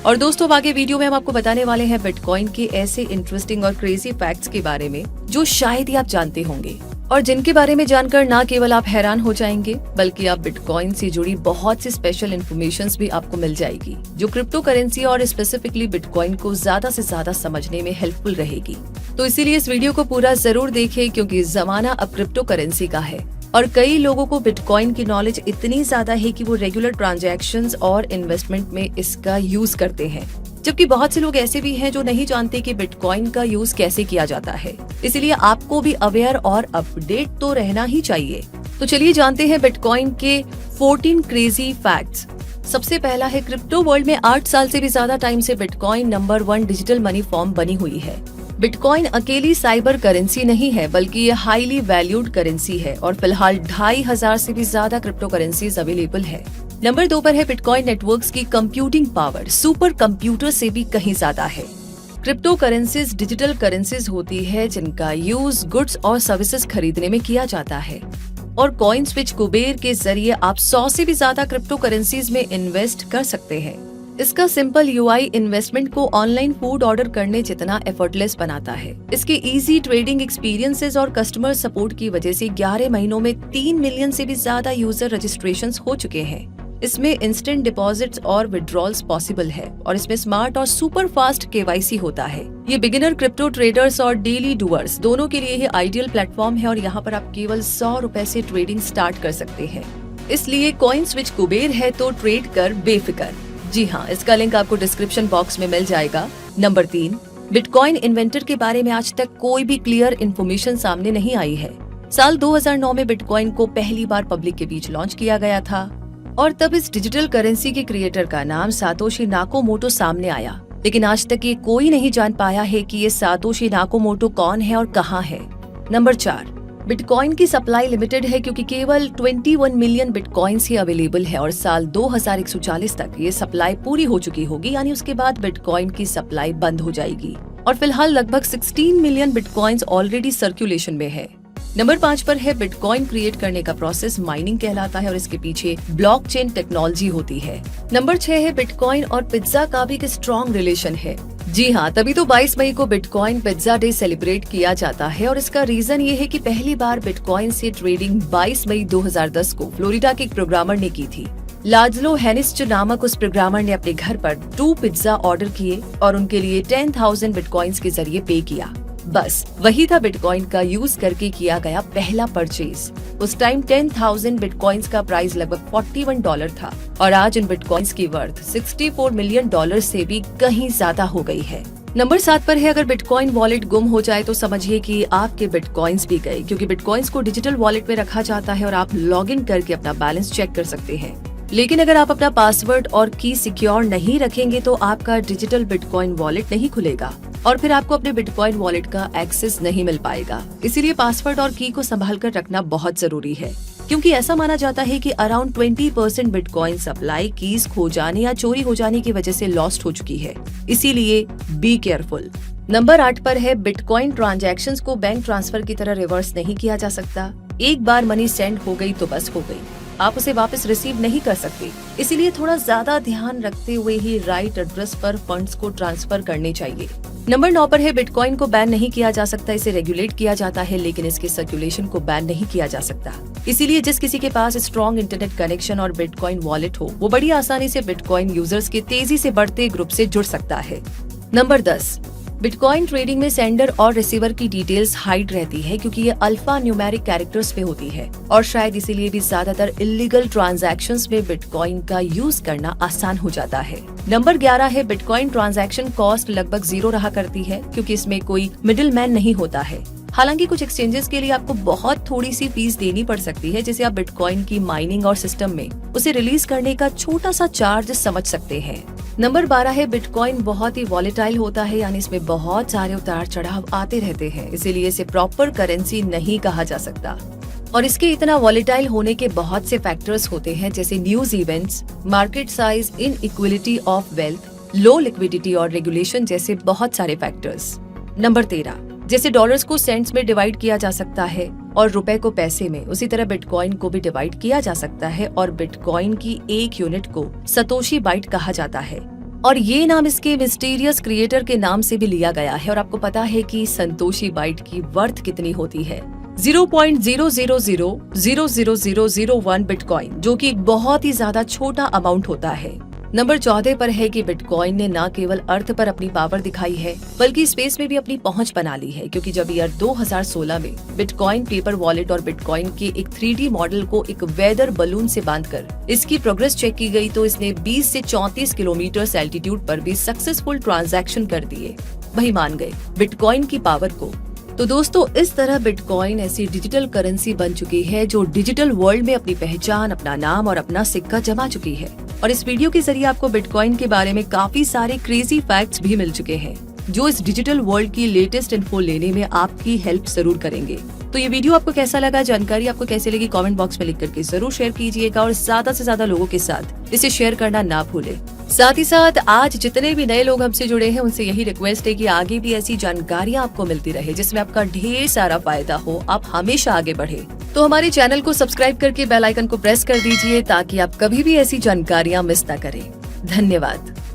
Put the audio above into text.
और दोस्तों, अब आगे वीडियो में हम आपको बताने वाले हैं बिटकॉइन के ऐसे इंटरेस्टिंग और क्रेजी फैक्ट्स के बारे में जो शायद ही आप जानते होंगे और जिनके बारे में जानकर ना केवल आप हैरान हो जाएंगे बल्कि आप बिटकॉइन से जुड़ी बहुत सी स्पेशल इन्फॉर्मेशन भी आपको मिल जाएगी जो क्रिप्टो करेंसी और स्पेसिफिकली बिटकॉइन को ज्यादा से ज्यादा समझने में हेल्पफुल रहेगी। तो इसीलिए इस वीडियो को पूरा जरूर देखें क्योंकि जमाना अब क्रिप्टो करेंसी का है और कई लोगों को बिटकॉइन की नॉलेज इतनी ज्यादा है कि वो रेगुलर ट्रांजैक्शंस और इन्वेस्टमेंट में इसका यूज करते हैं, जबकि बहुत से लोग ऐसे भी हैं जो नहीं जानते कि बिटकॉइन का यूज कैसे किया जाता है। इसीलिए आपको भी अवेयर और अपडेट तो रहना ही चाहिए। तो चलिए जानते हैं बिटकॉइन के 14 क्रेजी फैक्ट्स। सबसे पहला है, क्रिप्टो वर्ल्ड में 8 साल से भी ज्यादा टाइम से bitcoin number 1 digital money form बनी हुई है। बिटकॉइन अकेली साइबर करेंसी नहीं है बल्कि ये हाईली वैल्यूड करेंसी है और फिलहाल 2500 से भी ज्यादा क्रिप्टो करेंसीज अवेलेबल है। नंबर 2 पर है बिटकॉइन नेटवर्क्स की कंप्यूटिंग पावर सुपर कंप्यूटर से भी कहीं ज्यादा है। क्रिप्टो करेंसीज डिजिटल करेंसीज होती है जिनका यूज गुड्स और सर्विसेज खरीदने में किया जाता है और कॉइन स्विच कुबेर के जरिए आप 100 से भी ज्यादा क्रिप्टो करेंसीज में इन्वेस्ट कर सकते हैं। इसका सिंपल यूआई इन्वेस्टमेंट को ऑनलाइन फूड ऑर्डर करने जितना एफर्टलेस बनाता है। इसके इजी ट्रेडिंग एक्सपीरियंसेस और कस्टमर सपोर्ट की वजह से 11 महीनों में 3 मिलियन से भी ज्यादा यूजर रजिस्ट्रेशंस हो चुके हैं। इसमें इंस्टेंट डिपॉजिट्स और विड्रॉल्स पॉसिबल है और इसमें स्मार्ट और सुपर फास्ट केवाईसी होता है। ये बिगिनर क्रिप्टो ट्रेडर्स और डेली डूअर्स दोनों के लिए ही आइडियल प्लेटफॉर्म है और यहाँ पर आप केवल 100 रुपए से ट्रेडिंग स्टार्ट कर सकते हैं। इसलिए कॉइन स्विच कुबेर है तो ट्रेड कर बेफिक्र। जी हाँ, इसका लिंक आपको डिस्क्रिप्शन बॉक्स में मिल जाएगा। नंबर 3, बिटकॉइन इन्वेंटर के बारे में आज तक कोई भी क्लियर इन्फॉर्मेशन सामने नहीं आई है। साल 2009 में बिटकॉइन को पहली बार पब्लिक के बीच लॉन्च किया गया था और तब इस डिजिटल करेंसी के क्रिएटर का नाम सातोशी नाकामोटो सामने आया, लेकिन आज तक ये कोई नहीं जान पाया है कि ये सातोशी नाकामोटो कौन है और कहाँ है। नंबर 4, बिटकॉइन की सप्लाई लिमिटेड है क्योंकि केवल 21 मिलियन बिटकॉइंस ही अवेलेबल है और साल 2140 तक ये सप्लाई पूरी हो चुकी होगी, यानी उसके बाद बिटकॉइन की सप्लाई बंद हो जाएगी और फिलहाल लगभग 16 मिलियन बिटकॉइंस ऑलरेडी सर्कुलेशन में है। नंबर 5 पर है, बिटकॉइन क्रिएट करने का प्रोसेस माइनिंग कहलाता है और इसके पीछे ब्लॉकचेन टेक्नोलॉजी होती है। नंबर 6 है, बिटकॉइन और पिज्जा का भी एक स्ट्रॉन्ग रिलेशन है। जी हाँ, तभी तो 22 मई को बिटकॉइन पिज्जा डे सेलिब्रेट किया जाता है और इसका रीजन ये है कि पहली बार बिटकॉइन से ट्रेडिंग 22 मई 2010 को फ्लोरिडा के एक प्रोग्रामर ने की थी। लाजलो हेनिस्च नामक उस प्रोग्रामर ने अपने घर पर 2 पिज्जा ऑर्डर किए और उनके लिए 10,000 बिटकॉइंस के जरिए पे किया। बस वही था बिटकॉइन का यूज करके किया गया पहला परचेज। उस टाइम 10,000 बिटकॉइंस का प्राइस लगभग $41 था और आज इन बिटकॉइंस की वर्थ $64 मिलियन से भी कहीं ज्यादा हो गई है। नंबर 7 पर है, अगर बिटकॉइन वॉलेट गुम हो जाए तो समझिए कि आपके बिटकॉइंस भी गए, क्योंकि बिटकॉइंस को डिजिटल वॉलेट में रखा जाता है और आप लॉग इन करके अपना बैलेंस चेक कर सकते हैं। लेकिन अगर आप अपना पासवर्ड और की सिक्योर नहीं रखेंगे तो आपका डिजिटल बिटकॉइन वॉलेट नहीं खुलेगा और फिर आपको अपने बिटकॉइन वॉलेट का एक्सेस नहीं मिल पाएगा। इसीलिए पासवर्ड और की को संभाल कर रखना बहुत जरूरी है, क्योंकि ऐसा माना जाता है कि अराउंड 20% बिटकॉइन सप्लाई कीज खो जाने या चोरी हो जाने की वजह से लॉस्ट हो चुकी है। इसीलिए बी केयरफुल। नंबर 8 पर है, बिटकॉइन ट्रांजैक्शंस को बैंक ट्रांसफर की तरह रिवर्स नहीं किया जा सकता। एक बार मनी सेंड हो गई तो बस हो गई, आप उसे वापस रिसीव नहीं कर सकते। इसीलिए थोड़ा ज्यादा ध्यान रखते हुए ही राइट एड्रेस पर फंड्स को ट्रांसफर करने चाहिए। नंबर 9 पर है, बिटकॉइन को बैन नहीं किया जा सकता, इसे रेगुलेट किया जाता है, लेकिन इसके सर्कुलेशन को बैन नहीं किया जा सकता। इसीलिए जिस किसी के पास स्ट्रॉन्ग इंटरनेट कनेक्शन और बिटकॉइन वॉलेट हो वो बड़ी आसानी से बिटकॉइन यूजर्स के तेजी से बढ़ते ग्रुप से जुड़ सकता है। नंबर 10, बिटकॉइन ट्रेडिंग में सेंडर और रिसीवर की डिटेल्स हाइड रहती है क्योंकि ये अल्फा न्यूमेरिक कैरेक्टर्स पे होती है और शायद इसीलिए भी ज्यादातर इलीगल ट्रांजैक्शंस में बिटकॉइन का यूज करना आसान हो जाता है। नंबर 11 है, बिटकॉइन ट्रांजैक्शन कॉस्ट लगभग 0 रहा करती है क्योंकि इसमें कोई मिडिल मैन नहीं होता है। हालांकि कुछ एक्सचेंजेस के लिए आपको बहुत थोड़ी सी फीस देनी पड़ सकती है, जिसे आप बिटकॉइन की माइनिंग और सिस्टम में उसे रिलीज करने का छोटा सा चार्ज समझ सकते हैं। नंबर 12 है, बिटकॉइन बहुत ही वॉलेटाइल होता है, यानी इसमें बहुत सारे उतार चढ़ाव आते रहते हैं, इसीलिए इसे प्रॉपर करेंसी नहीं कहा जा सकता और इसके इतना वॉलेटाइल होने के बहुत से फैक्टर्स होते हैं, जैसे news events, market size, inequality of wealth, low liquidity और रेगुलेशन जैसे बहुत सारे फैक्टर्स। नंबर 13, जैसे डॉलर्स को सेंट्स में डिवाइड किया जा सकता है और रुपए को पैसे में, उसी तरह बिटकॉइन को भी डिवाइड किया जा सकता है और बिटकॉइन की एक यूनिट को सतोशी बाइट कहा जाता है। और ये नाम इसके मिस्टीरियस क्रिएटर के नाम से भी लिया गया है। और आपको पता है कि संतोषी बाइट की वर्थ कितनी होती है? 0.0000001 बिटकॉइन, जो कि एक बहुत ही ज्यादा छोटा अमाउंट होता है। नंबर 14 पर है कि बिटकॉइन ने न केवल अर्थ पर अपनी पावर दिखाई है बल्कि स्पेस में भी अपनी पहुंच बना ली है, क्योंकि जब ईयर 2016 में बिटकॉइन पेपर वॉलेट और बिटकॉइन के एक 3D मॉडल को एक वेदर बलून से बांधकर इसकी प्रोग्रेस चेक की गई तो इसने 20 से 34 किलोमीटर एल्टीट्यूड पर भी सक्सेसफुल ट्रांजैक्शन कर दिए। वही मान गए बिटकॉइन की पावर को। तो दोस्तों, इस तरह बिटकॉइन ऐसी डिजिटल करेंसी बन चुकी है जो डिजिटल वर्ल्ड में अपनी पहचान, अपना नाम और अपना सिक्का जमा चुकी है। और इस वीडियो के जरिए आपको बिटकॉइन के बारे में काफी सारे क्रेजी फैक्ट्स भी मिल चुके हैं जो इस डिजिटल वर्ल्ड की लेटेस्ट इन्फो लेने में आपकी हेल्प जरूर करेंगे। तो ये वीडियो आपको कैसा लगा, जानकारी आपको कैसे लगी, कमेंट बॉक्स में लिख करके जरूर शेयर कीजिएगा और ज्यादा से ज्यादा लोगों के साथ इसे शेयर करना ना भूलें। साथ ही साथ आज जितने भी नए लोग हमसे जुड़े हैं उनसे यही रिक्वेस्ट है कि आगे भी ऐसी जानकारियां आपको मिलती रहे जिसमें आपका ढेर सारा फायदा हो, आप हमेशा आगे बढ़े। तो हमारे चैनल को सब्सक्राइब करके बेल आइकन को प्रेस कर दीजिए ताकि आप कभी भी ऐसी जानकारियां मिस ना करें। धन्यवाद।